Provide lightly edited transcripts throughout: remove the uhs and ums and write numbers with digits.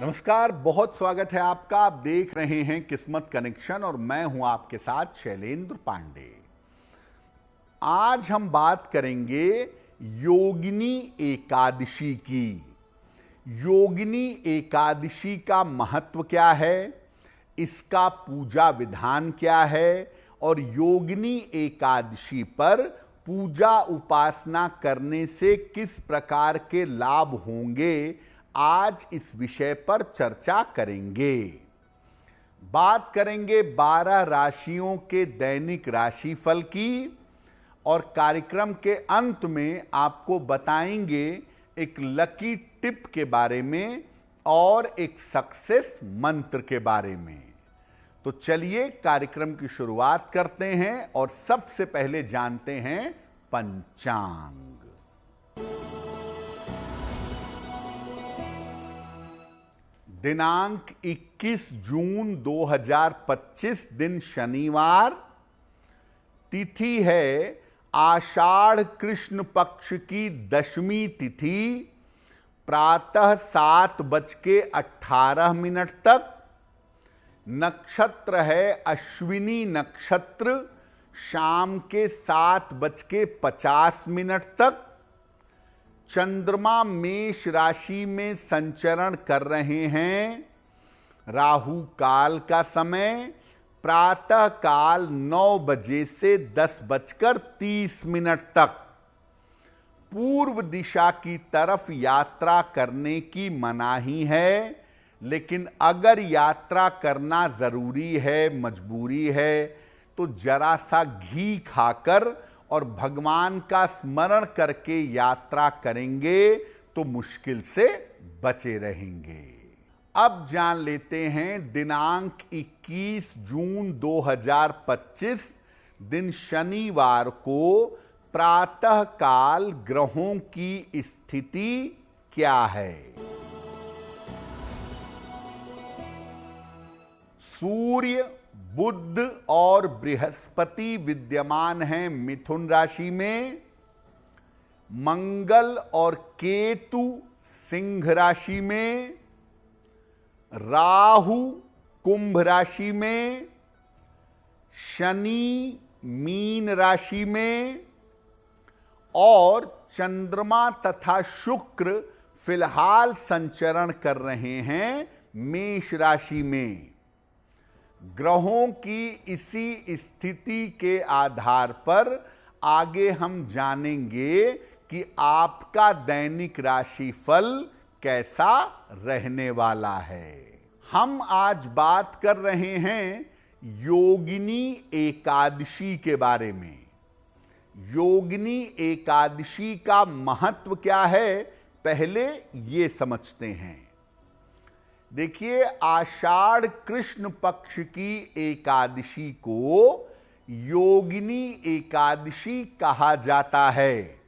नमस्कार, बहुत स्वागत है आपका। आप देख रहे हैं किस्मत कनेक्शन और मैं हूं आपके साथ शैलेंद्र पांडे। आज हम बात करेंगे योगिनी एकादशी की। योगिनी एकादशी का महत्व क्या है, इसका पूजा विधान क्या है और योगिनी एकादशी पर पूजा उपासना करने से किस प्रकार के लाभ होंगे, आज इस विषय पर चर्चा करेंगे। बात करेंगे 12 राशियों के दैनिक राशिफल की और कार्यक्रम के अंत में आपको बताएंगे एक लकी टिप के बारे में और एक सक्सेस मंत्र के बारे में। तो चलिए कार्यक्रम की शुरुआत करते हैं और सबसे पहले जानते हैं पंचांग। दिनांक 21 जून 2025 दिन शनिवार, तिथि है आषाढ़ कृष्ण पक्ष की दशमी तिथि, प्रातः 7:18 तक। नक्षत्र है अश्विनी नक्षत्र, शाम के 7:50 तक। चंद्रमा मेष राशि में संचरण कर रहे हैं। राहु काल का समय प्रातः काल 9 बजे से 10:30 तक। पूर्व दिशा की तरफ यात्रा करने की मनाही है, लेकिन अगर यात्रा करना जरूरी है, मजबूरी है, तो जरा सा घी खाकर और भगवान का स्मरण करके यात्रा करेंगे तो मुश्किल से बचे रहेंगे। अब जान लेते हैं दिनांक 21 जून 2025 दिन शनिवार को प्रातः काल ग्रहों की स्थिति क्या है। सूर्य, बुध और बृहस्पति विद्यमान हैं मिथुन राशि में। मंगल और केतु सिंह राशि में। राहु कुंभ राशि में। शनि मीन राशि में और चंद्रमा तथा शुक्र फिलहाल संचरण कर रहे हैं मेष राशि में। ग्रहों की इसी स्थिति के आधार पर आगे हम जानेंगे कि आपका दैनिक राशिफल कैसा रहने वाला है। हम आज बात कर रहे हैं योगिनी एकादशी के बारे में। योगिनी एकादशी का महत्व क्या है, पहले ये समझते हैं। देखिए, आषाढ़ कृष्ण पक्ष की एकादशी को योगिनी एकादशी कहा जाता है।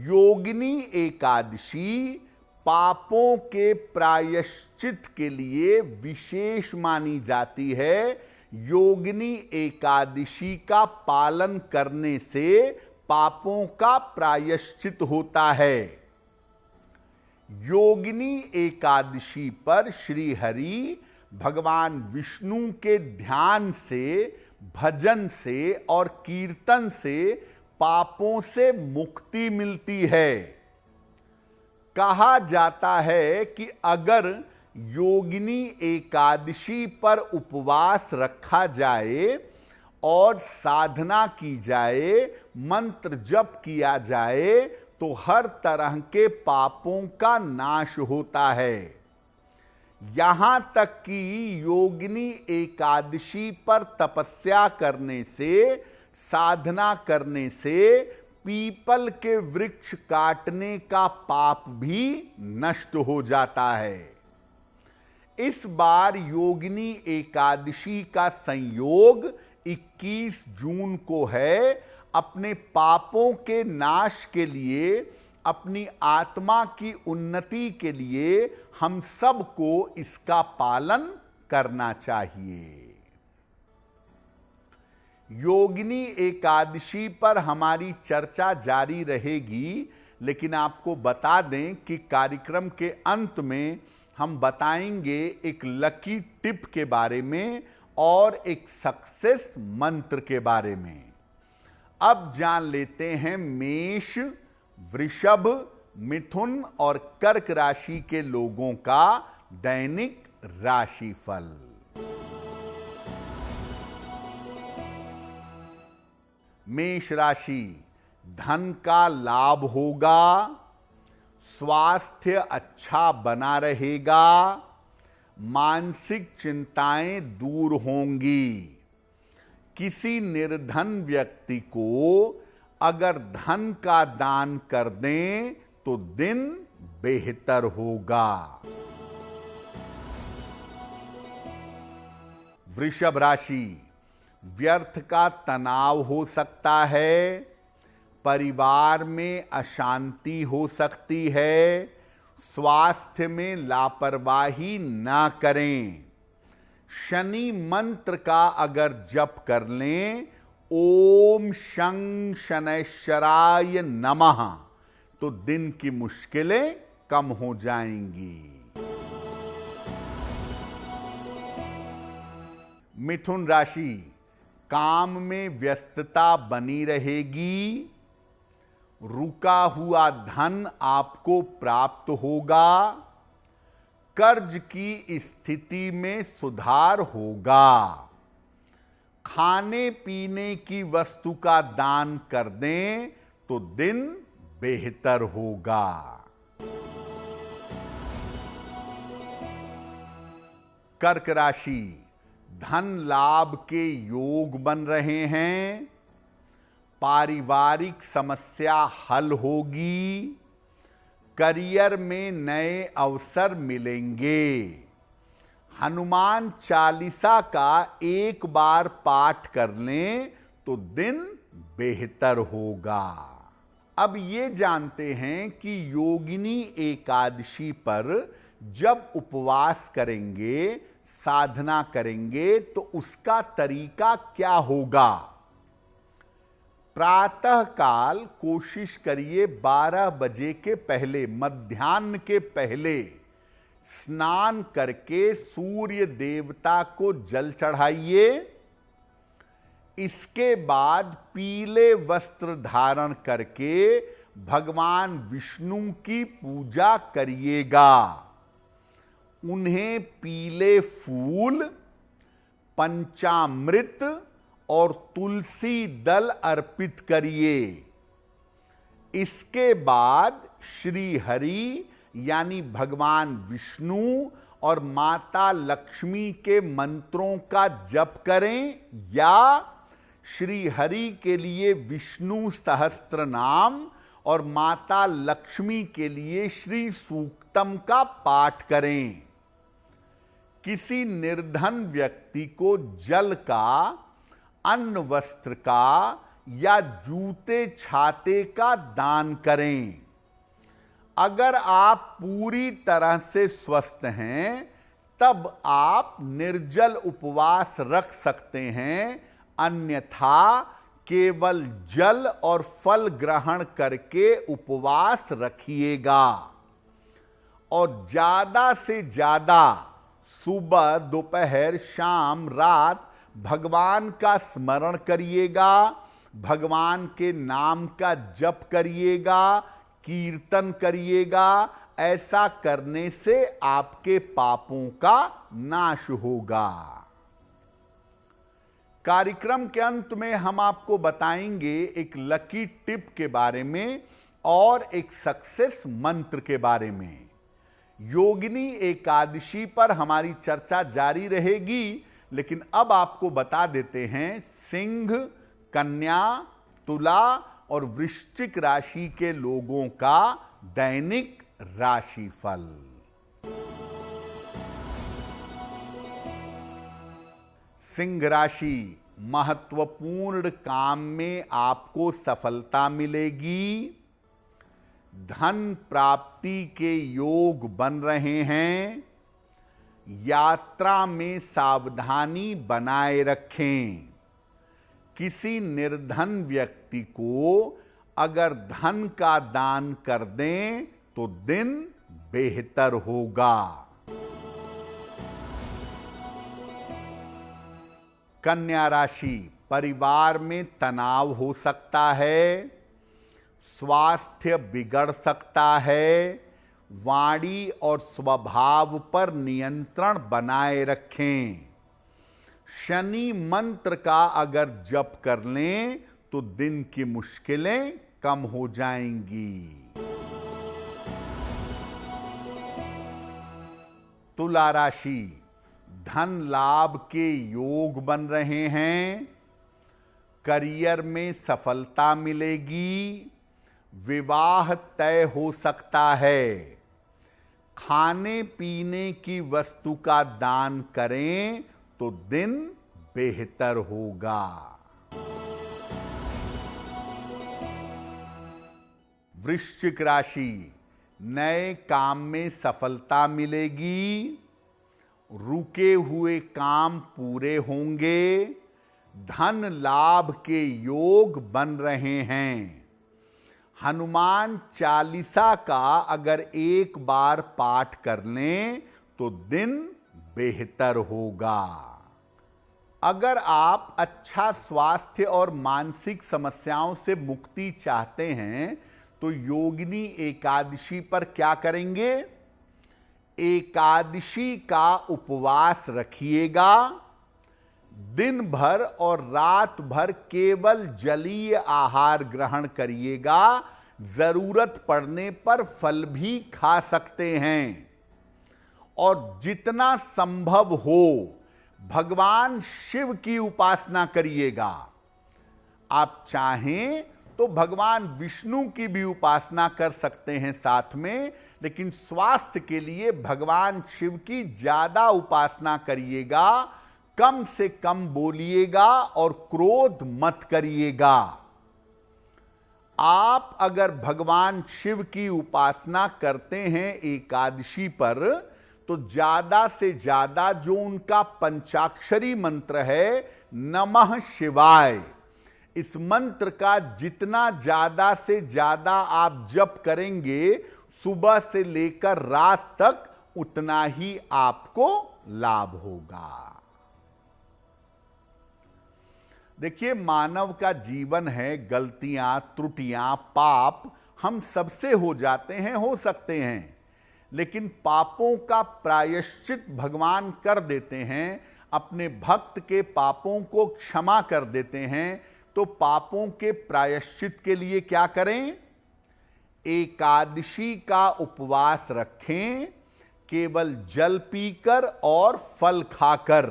योगिनी एकादशी पापों के प्रायश्चित के लिए विशेष मानी जाती है। योगिनी एकादशी का पालन करने से पापों का प्रायश्चित होता है। योगिनी एकादशी पर श्री हरि भगवान विष्णु के ध्यान से, भजन से और कीर्तन से पापों से मुक्ति मिलती है। कहा जाता है कि अगर योगिनी एकादशी पर उपवास रखा जाए और साधना की जाए, मंत्र जप किया जाए, तो हर तरह के पापों का नाश होता है। यहां तक कि योगिनी एकादशी पर तपस्या करने से, साधना करने से पीपल के वृक्ष काटने का पाप भी नष्ट हो जाता है। इस बार योगिनी एकादशी का संयोग 21 जून को है। अपने पापों के नाश के लिए, अपनी आत्मा की उन्नति के लिए हम सबको इसका पालन करना चाहिए। योगिनी एकादशी पर हमारी चर्चा जारी रहेगी, लेकिन आपको बता दें कि कार्यक्रम के अंत में हम बताएंगे एक लकी टिप के बारे में और एक सक्सेस मंत्र के बारे में। अब जान लेते हैं मेष, वृषभ, मिथुन और कर्क राशि के लोगों का दैनिक राशिफल। मेष राशि, धन का लाभ होगा, स्वास्थ्य अच्छा बना रहेगा, मानसिक चिंताएं दूर होंगी। किसी निर्धन व्यक्ति को अगर धन का दान कर दें तो दिन बेहतर होगा। वृषभ राशि, व्यर्थ का तनाव हो सकता है, परिवार में अशांति हो सकती है, स्वास्थ्य में लापरवाही ना करें। शनि मंत्र का अगर जप कर लें, ओम शं शनैश्चराय नमः, तो दिन की मुश्किलें कम हो जाएंगी। मिथुन राशि, काम में व्यस्तता बनी रहेगी, रुका हुआ धन आपको प्राप्त होगा, कर्ज की स्थिति में सुधार होगा। खाने पीने की वस्तु का दान कर दें तो दिन बेहतर होगा। कर्क राशि, धन लाभ के योग बन रहे हैं, पारिवारिक समस्या हल होगी, करियर में नए अवसर मिलेंगे। हनुमान चालीसा का एक बार पाठ कर लें तो दिन बेहतर होगा। अब ये जानते हैं कि योगिनी एकादशी पर जब उपवास करेंगे, साधना करेंगे, तो उसका तरीका क्या होगा। प्रातः काल कोशिश करिए 12 बजे के पहले, मध्याह्न के पहले स्नान करके सूर्य देवता को जल चढ़ाइए। इसके बाद पीले वस्त्र धारण करके भगवान विष्णु की पूजा करिएगा। उन्हें पीले फूल, पंचामृत और तुलसी दल अर्पित करिए। इसके बाद श्री हरि यानी भगवान विष्णु और माता लक्ष्मी के मंत्रों का जप करें या श्री हरि के लिए विष्णु सहस्त्र नाम और माता लक्ष्मी के लिए श्री सूक्तम का पाठ करें। किसी निर्धन व्यक्ति को जल का, अन्न वस्त्र का या जूते छाते का दान करें। अगर आप पूरी तरह से स्वस्थ हैं तब आप निर्जल उपवास रख सकते हैं, अन्यथा केवल जल और फल ग्रहण करके उपवास रखिएगा। और ज्यादा से ज्यादा सुबह, दोपहर, शाम, रात भगवान का स्मरण करिएगा, भगवान के नाम का जप करिएगा, कीर्तन करिएगा। ऐसा करने से आपके पापों का नाश होगा। कार्यक्रम के अंत में हम आपको बताएंगे एक लकी टिप के बारे में और एक सक्सेस मंत्र के बारे में। योगिनी एकादशी पर हमारी चर्चा जारी रहेगी, लेकिन अब आपको बता देते हैं सिंह, कन्या, तुला और वृश्चिक राशि के लोगों का दैनिक राशिफल। सिंह राशि, महत्वपूर्ण काम में आपको सफलता मिलेगी, धन प्राप्ति के योग बन रहे हैं, यात्रा में सावधानी बनाए रखें। किसी निर्धन व्यक्ति को अगर धन का दान कर दें तो दिन बेहतर होगा। कन्या राशि, परिवार में तनाव हो सकता है, स्वास्थ्य बिगड़ सकता है, वाणी और स्वभाव पर नियंत्रण बनाए रखें। शनि मंत्र का अगर जप कर लें तो दिन की मुश्किलें कम हो जाएंगी। तुला राशि, धन लाभ के योग बन रहे हैं, करियर में सफलता मिलेगी, विवाह तय हो सकता है, खाने पीने की वस्तु का दान करें तो दिन बेहतर होगा। वृश्चिक राशि, नए काम में सफलता मिलेगी, रुके हुए काम पूरे होंगे, धन लाभ के योग बन रहे हैं। हनुमान चालीसा का अगर एक बार पाठ कर लें तो दिन बेहतर होगा। अगर आप अच्छा स्वास्थ्य और मानसिक समस्याओं से मुक्ति चाहते हैं तो योगिनी एकादशी पर क्या करेंगे? एकादशी का उपवास रखिएगा, दिन भर और रात भर केवल जलीय आहार ग्रहण करिएगा, जरूरत पड़ने पर फल भी खा सकते हैं। और जितना संभव हो भगवान शिव की उपासना करिएगा। आप चाहें तो भगवान विष्णु की भी उपासना कर सकते हैं साथ में, लेकिन स्वास्थ्य के लिए भगवान शिव की ज्यादा उपासना करिएगा, कम से कम बोलिएगा और क्रोध मत करिएगा। आप अगर भगवान शिव की उपासना करते हैं एकादशी पर तो ज्यादा से ज्यादा जो उनका पंचाक्षरी मंत्र है नमः शिवाय, इस मंत्र का जितना ज्यादा से ज्यादा आप जप करेंगे सुबह से लेकर रात तक, उतना ही आपको लाभ होगा। देखिए, मानव का जीवन है, गलतियां, त्रुटियां, पाप हम सबसे हो जाते हैं, हो सकते हैं, लेकिन पापों का प्रायश्चित भगवान कर देते हैं, अपने भक्त के पापों को क्षमा कर देते हैं। तो पापों के प्रायश्चित के लिए क्या करें? एकादशी का उपवास रखें, केवल जल पीकर और फल खाकर।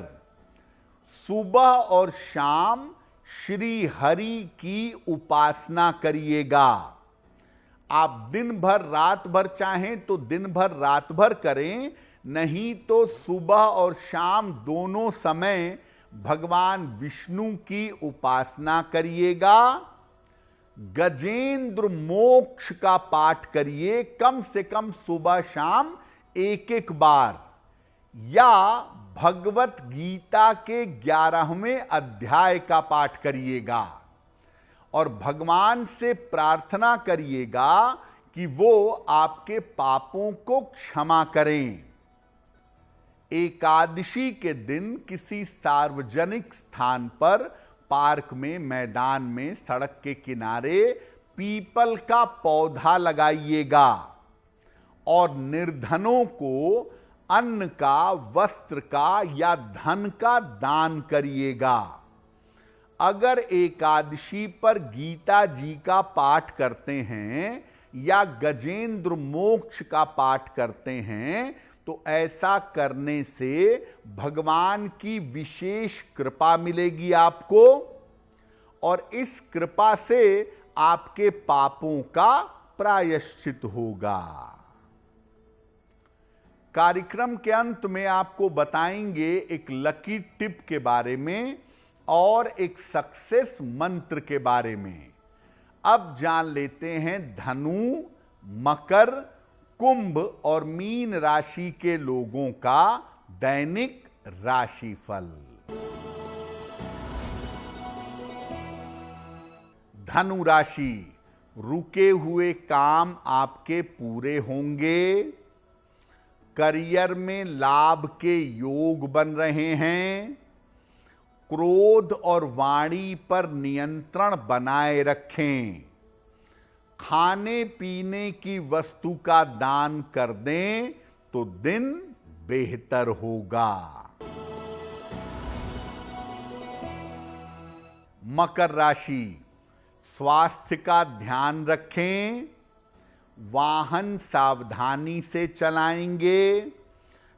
सुबह और शाम श्री हरि की उपासना करिएगा। आप दिन भर रात भर चाहें तो दिन भर रात भर करें, नहीं तो सुबह और शाम दोनों समय भगवान विष्णु की उपासना करिएगा। गजेंद्र मोक्ष का पाठ करिए, कम से कम सुबह शाम एक एक बार, या भगवत गीता के 11वें अध्याय का पाठ करिएगा और भगवान से प्रार्थना करिएगा कि वो आपके पापों को क्षमा करें। एकादशी के दिन किसी सार्वजनिक स्थान पर, पार्क में, मैदान में, सड़क के किनारे पीपल का पौधा लगाइएगा और निर्धनों को अन्न का, वस्त्र का या धन का दान करिएगा। अगर एकादशी पर गीता जी का पाठ करते हैं या गजेंद्र मोक्ष का पाठ करते हैं तो ऐसा करने से भगवान की विशेष कृपा मिलेगी आपको, और इस कृपा से आपके पापों का प्रायश्चित होगा। कार्यक्रम के अंत में आपको बताएंगे एक लकी टिप के बारे में और एक सक्सेस मंत्र के बारे में। अब जान लेते हैं धनु, मकर, कुंभ और मीन राशि के लोगों का दैनिक राशिफल। धनु राशि, रुके हुए काम आपके पूरे होंगे, करियर में लाभ के योग बन रहे हैं, क्रोध और वाणी पर नियंत्रण बनाए रखें। खाने पीने की वस्तु का दान कर दें तो दिन बेहतर होगा। मकर राशि, स्वास्थ्य का ध्यान रखें। वाहन सावधानी से चलाएंगे।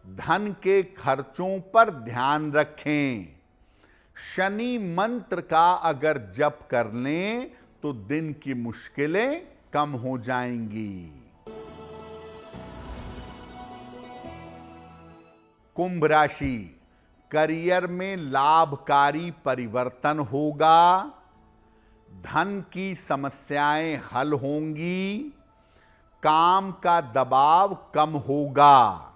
धन के खर्चों पर ध्यान रखें। शनि मंत्र का अगर जप कर लें तो दिन की मुश्किलें कम हो जाएंगी। कुंभ राशि, करियर में लाभकारी परिवर्तन होगा। धन की समस्याएं हल होंगी। काम का दबाव कम होगा।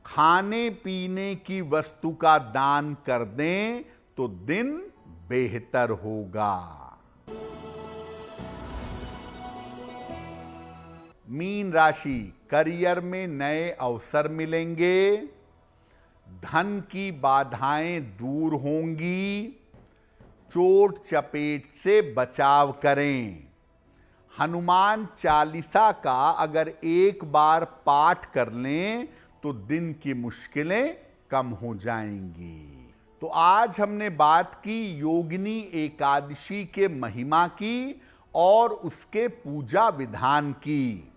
खाने पीने की वस्तु का दान कर दें तो दिन बेहतर होगा। मीन राशि, करियर में नए अवसर मिलेंगे। धन की बाधाएं दूर होंगी। चोट चपेट से बचाव करें। हनुमान चालीसा का अगर एक बार पाठ कर लें तो दिन की मुश्किलें कम हो जाएंगी। तो आज हमने बात की योगिनी एकादशी के महिमा की और उसके पूजा विधान की।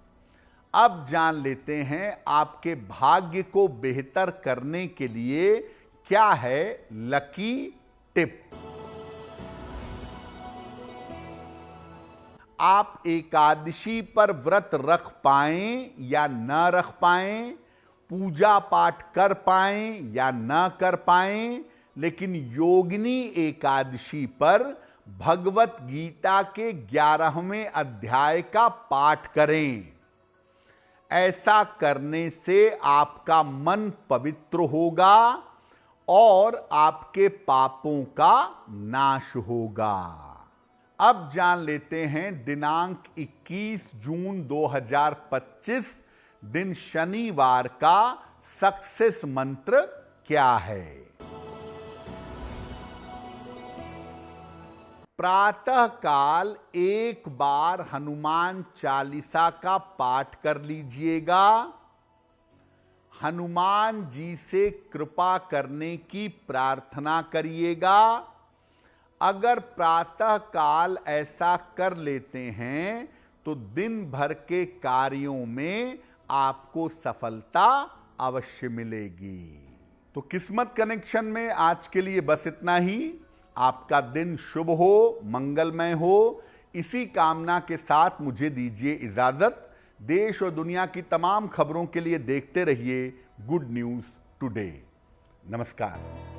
अब जान लेते हैं आपके भाग्य को बेहतर करने के लिए क्या है लकी टिप। आप एकादशी पर व्रत रख पाएं या न रख पाएं, पूजा पाठ कर पाएं या न कर पाएं, लेकिन योगिनी एकादशी पर भगवत गीता के 11वें अध्याय का पाठ करें। ऐसा करने से आपका मन पवित्र होगा और आपके पापों का नाश होगा। अब जान लेते हैं दिनांक 21 जून 2025 दिन शनिवार का सक्सेस मंत्र क्या है। प्रातः काल एक बार हनुमान चालीसा का पाठ कर लीजिएगा। हनुमान जी से कृपा करने की प्रार्थना करिएगा। अगर प्रातः काल ऐसा कर लेते हैं तो दिन भर के कार्यों में आपको सफलता अवश्य मिलेगी। तो किस्मत कनेक्शन में आज के लिए बस इतना ही। आपका दिन शुभ हो, मंगलमय हो, इसी कामना के साथ मुझे दीजिए इजाजत। देश और दुनिया की तमाम खबरों के लिए देखते रहिए गुड न्यूज़ टुडे। नमस्कार।